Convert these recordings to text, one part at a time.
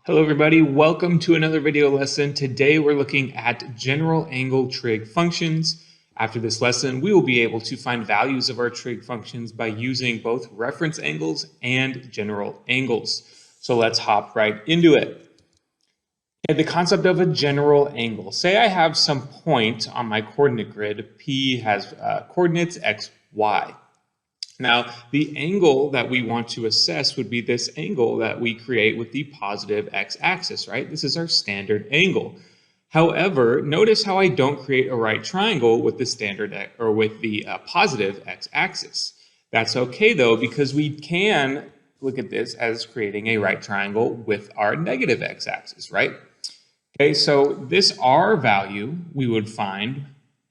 Hello everybody, welcome to another video lesson. Today we're looking at general angle trig functions. After this lesson, we will be able to find values of our trig functions by using both reference angles and general angles. So let's hop right into it. Okay, the concept of a general angle. Say I have some point on my coordinate grid. P has coordinates x, y. Now, the angle that we want to assess would be this angle that we create with the positive x-axis, right? This is our standard angle. However, notice how I don't create a right triangle with the standard or with the positive x-axis. That's okay though, because we can look at this as creating a right triangle with our negative x-axis, right? Okay, so this r value we would find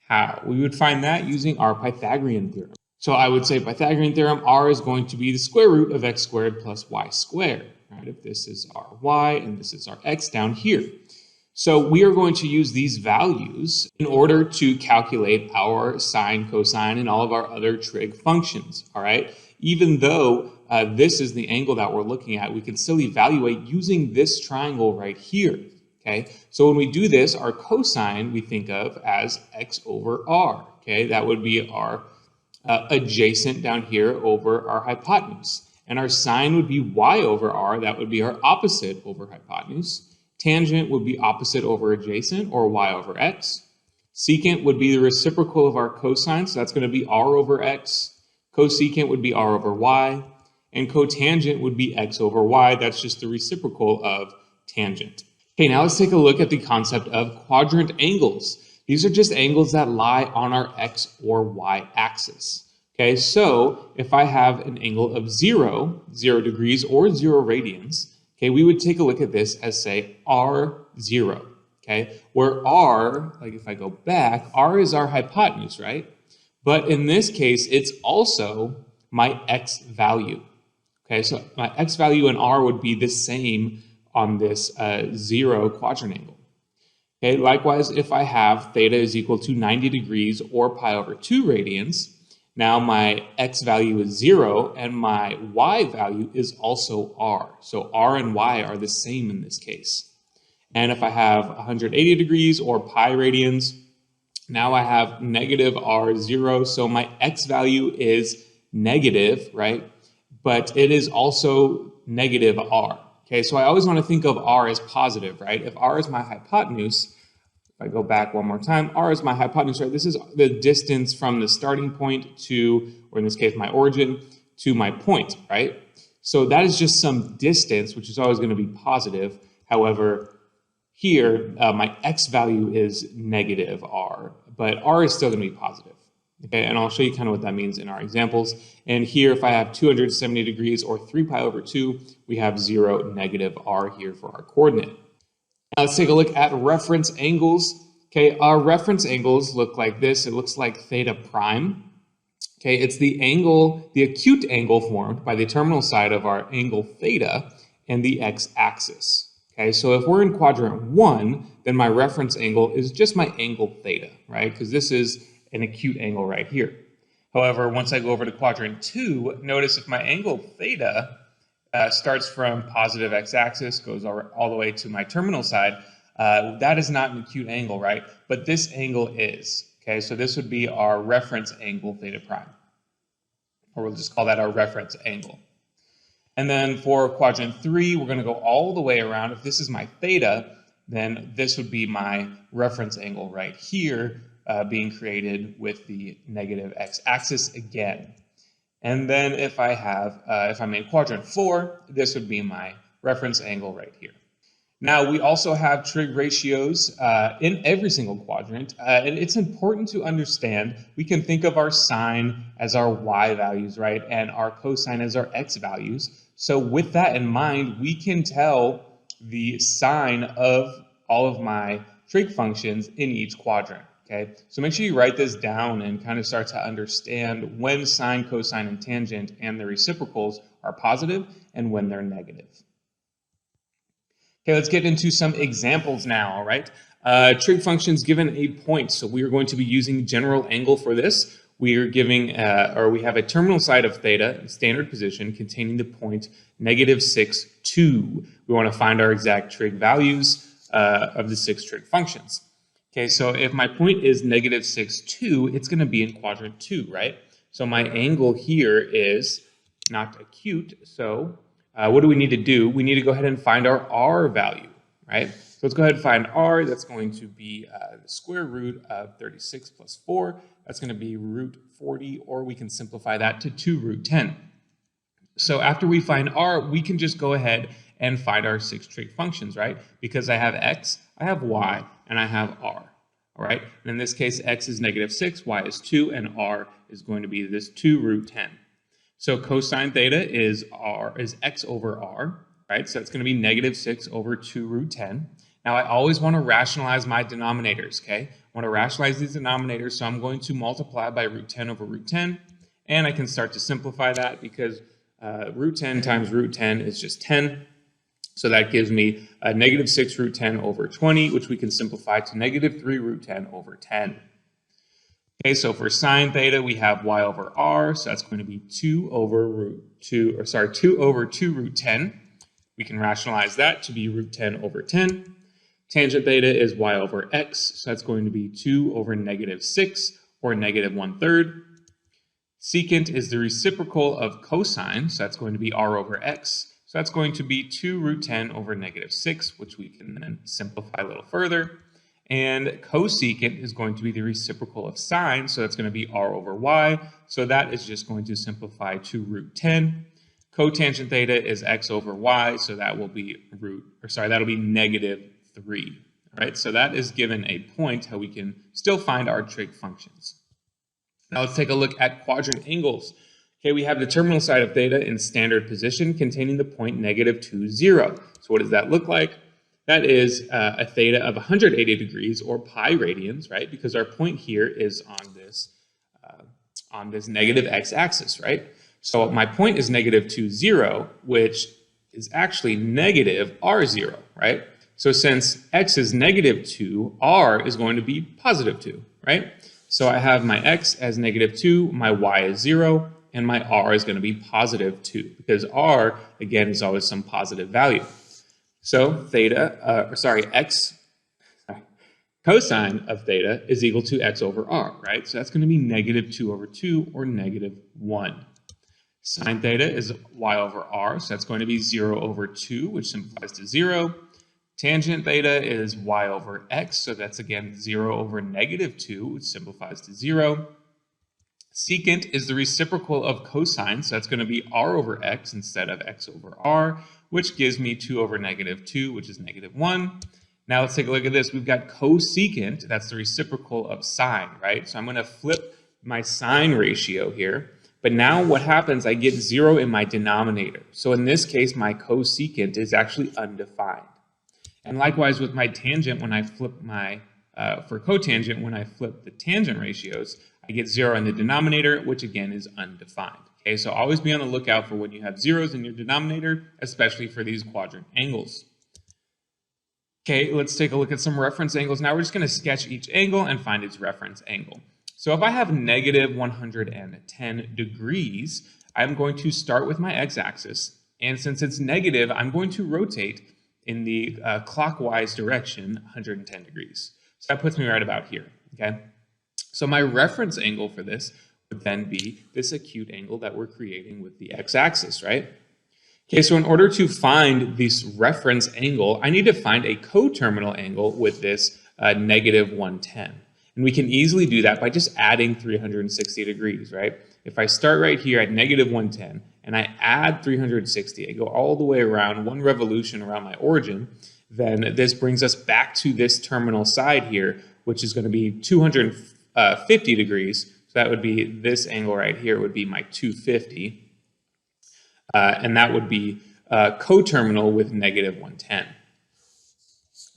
how? We would find that using our Pythagorean theorem. So I would say Pythagorean theorem, r is going to be the square root of x squared plus y squared. Right? If this is our y and this is our x down here. So we are going to use these values in order to calculate our sine, cosine, and all of our other trig functions. All right. Even though this is the angle that we're looking at, we can still evaluate using this triangle right here. Okay. So when we do this, our cosine we think of as x over r. Okay. That would be our adjacent down here over our hypotenuse. And our sine would be y over r, that would be our opposite over hypotenuse. Tangent would be opposite over adjacent, or y over x. Secant would be the reciprocal of our cosine, so that's going to be r over x. Cosecant would be r over y. And cotangent would be x over y, that's just the reciprocal of tangent. Okay, now let's take a look at the concept of quadrant angles. These are just angles that lie on our x or y axis. Okay, so if I have an angle of 0 degrees or 0 radians, okay, we would take a look at this as, say, r0. Okay, where r, like if I go back, r is our hypotenuse, right? But in this case, it's also my x value. Okay, so my x value and r would be the same on this 0 quadrant angle. Okay, likewise, if I have theta is equal to 90 degrees or pi over 2 radians, now my x value is 0 and my y value is also r. So r and y are the same in this case. And if I have 180 degrees or pi radians, now I have negative r0. So my x value is negative, right? But it is also negative r. Okay, so I always want to think of r as positive, right? If r is my hypotenuse, if I go back one more time, r is my hypotenuse, right? This is the distance from the starting point to, or in this case, my origin to my point, right? So that is just some distance, which is always going to be positive. However, here, my x value is negative r, but r is still going to be positive. Okay, and I'll show you kind of what that means in our examples. And here, if I have 270 degrees or 3 pi over 2, we have 0, negative r here for our coordinate. Now let's take a look at reference angles. Okay, our reference angles look like this. It looks like theta prime. Okay, it's the angle, the acute angle formed by the terminal side of our angle theta and the x-axis. Okay, so if we're in quadrant 1, then my reference angle is just my angle theta, right? Because this is an acute angle right here. However, once I go over to quadrant 2, notice if my angle theta starts from positive x-axis, goes all the way to my terminal side, that is not an acute angle, right? But this angle is. Okay, so this would be our reference angle theta prime. Or we'll just call that our reference angle. And then for quadrant 3, we're going to go all the way around. If this is my theta, then this would be my reference angle right here, being created with the negative x-axis again. And then if I'm in quadrant 4, this would be my reference angle right here. Now we also have trig ratios in every single quadrant, and it's important to understand we can think of our sine as our y values, right, and our cosine as our x values. So with that in mind, we can tell the sine of all of my trig functions in each quadrant. Okay, so make sure you write this down and kind of start to understand when sine, cosine, and tangent and the reciprocals are positive and when they're negative. Okay, let's get into some examples now, all right? Trig functions given a point, so we are going to be using general angle for this. we are giving, or we have a terminal side of theta in standard position containing the point -6, 2. We want to find our exact trig values of the 6 trig functions. Okay, so if my point is -6, 2, it's going to be in quadrant 2, right? So my angle here is not acute, so what do we need to do? We need to go ahead and find our r value, right? So let's go ahead and find r. That's going to be the square root of 36 plus 4. That's going to be root 40, or we can simplify that to 2 root 10. So after we find r, we can just go ahead and find our 6 trig functions, right? Because I have x, I have y, and I have r. All right, and in this case, x is -6, y is 2, and r is going to be this 2 root 10. So cosine theta is x over r, right? So that's going to be -6 over 2 root 10. Now I always want to rationalize my denominators, okay? I want to rationalize these denominators, so I'm going to multiply by root 10 over root 10, and I can start to simplify that because root 10 times root 10 is just 10. So that gives me a -6 root 10 over 20, which we can simplify to -3 root 10 over 10. Okay, so for sine theta, we have y over r, so that's going to be 2 over 2 root 10. We can rationalize that to be root 10 over 10. Tangent theta is y over x, so that's going to be 2 over -6, or -1/3. Secant is the reciprocal of cosine, so that's going to be r over x. So that's going to be 2 root 10 over -6, which we can then simplify a little further. And cosecant is going to be the reciprocal of sine, so that's going to be r over y. So that is just going to simplify to root 10. Cotangent theta is x over y, so that will be that'll be -3. All right, so that is given a point how we can still find our trig functions. Now let's take a look at quadrant angles. Okay, we have the terminal side of theta in standard position containing the point -2, 0. So what does that look like? That is a theta of 180 degrees, or pi radians, right? Because our point here is on this negative x-axis, right? So my point is -2, 0, which is actually -r0, right? So since x is -2, r is going to be +2, right? So I have my x as -2, my y is 0, and my r is going to be +2, because r, again, is always some positive value. So cosine of theta is equal to x over r, right? So that's going to be -2 over 2, or -1. Sine theta is y over r, so that's going to be 0 over 2, which simplifies to 0. Tangent theta is y over x, so that's again 0 over -2, which simplifies to 0. Secant is the reciprocal of cosine, so that's going to be r over x instead of x over r, which gives me 2 over -2, which is -1. Now let's take a look at this. We've got cosecant, that's the reciprocal of sine, right? So I'm going to flip my sine ratio here. But now what happens, I get 0 in my denominator. So in this case, my cosecant is actually undefined. And likewise with my tangent, when I flip for cotangent, when I flip the tangent ratios, I get 0 in the denominator, which again is undefined. Okay, so always be on the lookout for when you have zeros in your denominator, especially for these quadrant angles. Okay, let's take a look at some reference angles. Now we're just going to sketch each angle and find its reference angle. So if I have -110 degrees, I'm going to start with my x-axis, and since it's negative, I'm going to rotate in the clockwise direction 110 degrees. So that puts me right about here, okay? So my reference angle for this would then be this acute angle that we're creating with the x-axis, right? Okay, so in order to find this reference angle, I need to find a coterminal angle with this -110. And we can easily do that by just adding 360 degrees, right? If I start right here at -110 and I add 360, I go all the way around, one revolution around my origin, then this brings us back to this terminal side here, which is going to be 250 degrees. So that would be this angle right here would be my 250. And that would be coterminal with -110.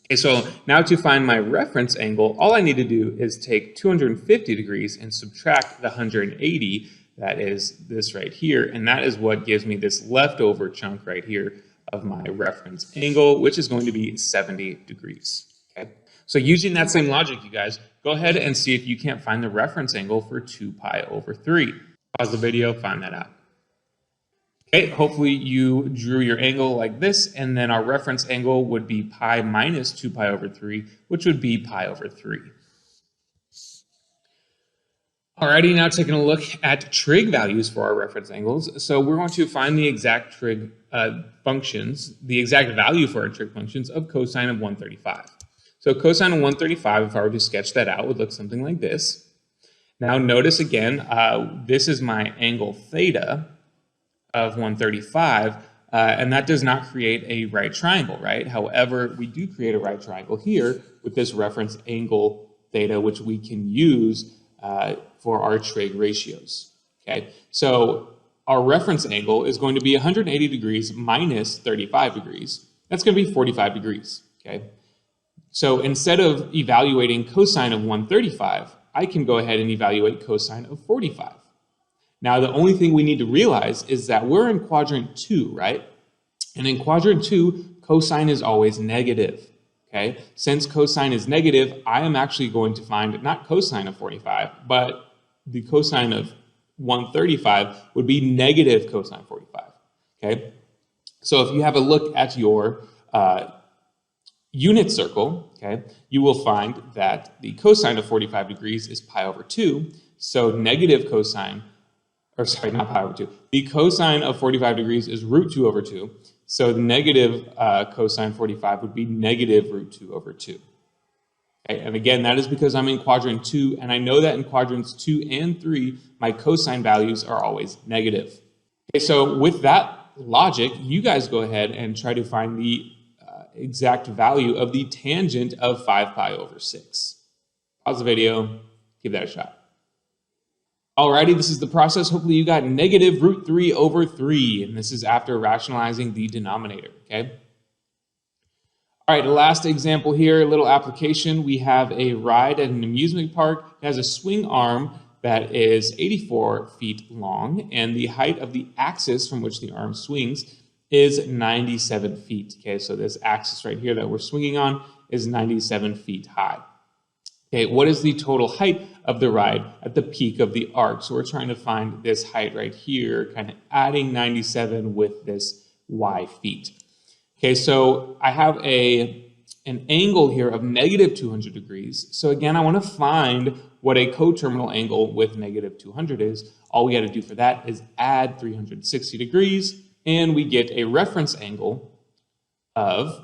Okay, so now to find my reference angle, all I need to do is take 250 degrees and subtract the 180, that is this right here, and that is what gives me this leftover chunk right here of my reference angle, which is going to be 70 degrees. Okay, So using that same logic, you guys, go ahead and see if you can't find the reference angle for 2 pi over 3. Pause the video, find that out. Okay, hopefully you drew your angle like this, and then our reference angle would be pi minus 2 pi over 3, which would be pi over 3. Alrighty, now taking a look at trig values for our reference angles. So we're going to find the exact trig functions, the exact value for our trig functions of cosine of 135. So cosine of 135, if I were to sketch that out, would look something like this. Now notice again, this is my angle theta of 135, and that does not create a right triangle, right? However, we do create a right triangle here with this reference angle theta, which we can use for our trig ratios, okay? So our reference angle is going to be 180 degrees minus 35 degrees. That's going to be 45 degrees, okay? So instead of evaluating cosine of 135, I can go ahead and evaluate cosine of 45. Now, the only thing we need to realize is that we're in quadrant 2, right? And in quadrant 2, cosine is always negative, okay? Since cosine is negative, I am actually going to find not cosine of 45, but the cosine of 135 would be negative cosine 45, okay? So if you have a look at your unit circle, okay, you will find that the cosine of 45 degrees is pi over 2, so negative cosine, or sorry, not pi over 2, the cosine of 45 degrees is root 2 over 2, so the negative cosine 45 would be negative root 2 over 2. Okay, and again, that is because I'm in quadrant 2, and I know that in quadrants 2 and 3, my cosine values are always negative. Okay, so with that logic, you guys go ahead and try to find the exact value of the tangent of 5 pi over 6. Pause the video, give that a shot. Alrighty, this is the process. Hopefully you got negative root 3 over 3, and this is after rationalizing the denominator, okay? All right, the last example here, a little application. We have a ride at an amusement park. It has a swing arm that is 84 feet long, and the height of the axis from which the arm swings is 97 feet. Okay, so this axis right here that we're swinging on is 97 feet high. Okay, what is the total height of the ride at the peak of the arc? So we're trying to find this height right here, kind of adding 97 with this y feet. Okay, so I have an angle here of negative 200 degrees. So again, I want to find what a coterminal angle with negative 200 is. All we got to do for that is add 360 degrees, and we get a reference angle of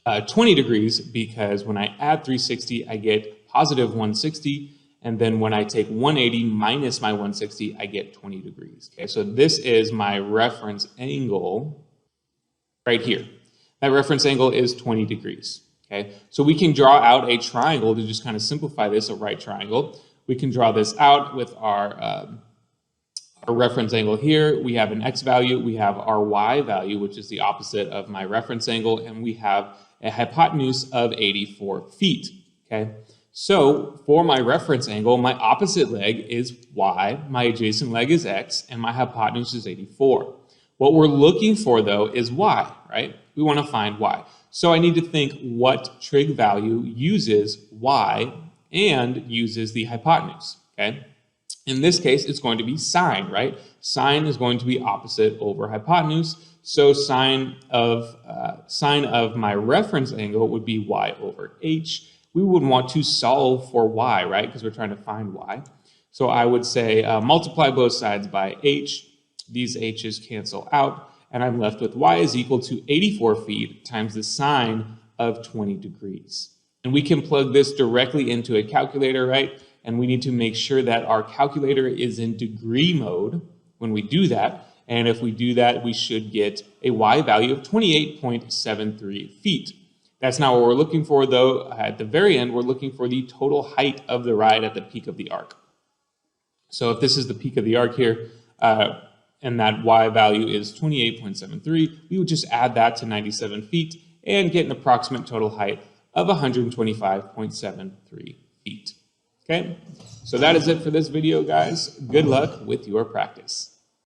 20 degrees, because when I add 360, I get positive 160, and then when I take 180 minus my 160, I get 20 degrees. Okay, so this is my reference angle right here. That reference angle is 20 degrees. Okay, so we can draw out a triangle to just kind of simplify this, a right triangle. We can draw this out with our reference angle here. We have an x value, we have our y value, which is the opposite of my reference angle, and we have a hypotenuse of 84 feet. Okay, so for my reference angle, my opposite leg is y, my adjacent leg is x, and my hypotenuse is 84. What we're looking for, though, is y, right? We want to find y. So I need to think what trig value uses y and uses the hypotenuse, okay? In this case, it's going to be sine, right? Sine is going to be opposite over hypotenuse. So sine of my reference angle would be y over h. We would want to solve for y, right? Because we're trying to find y. So I would say multiply both sides by h. These h's cancel out, and I'm left with y is equal to 84 feet times the sine of 20 degrees. And we can plug this directly into a calculator, right? And we need to make sure that our calculator is in degree mode when we do that. And if we do that, we should get a y value of 28.73 feet. That's not what we're looking for, though. At the very end, we're looking for the total height of the ride at the peak of the arc. So if this is the peak of the arc here, and that y value is 28.73, we would just add that to 97 feet and get an approximate total height of 125.73 feet. Okay, so that is it for this video, guys. Good luck with your practice.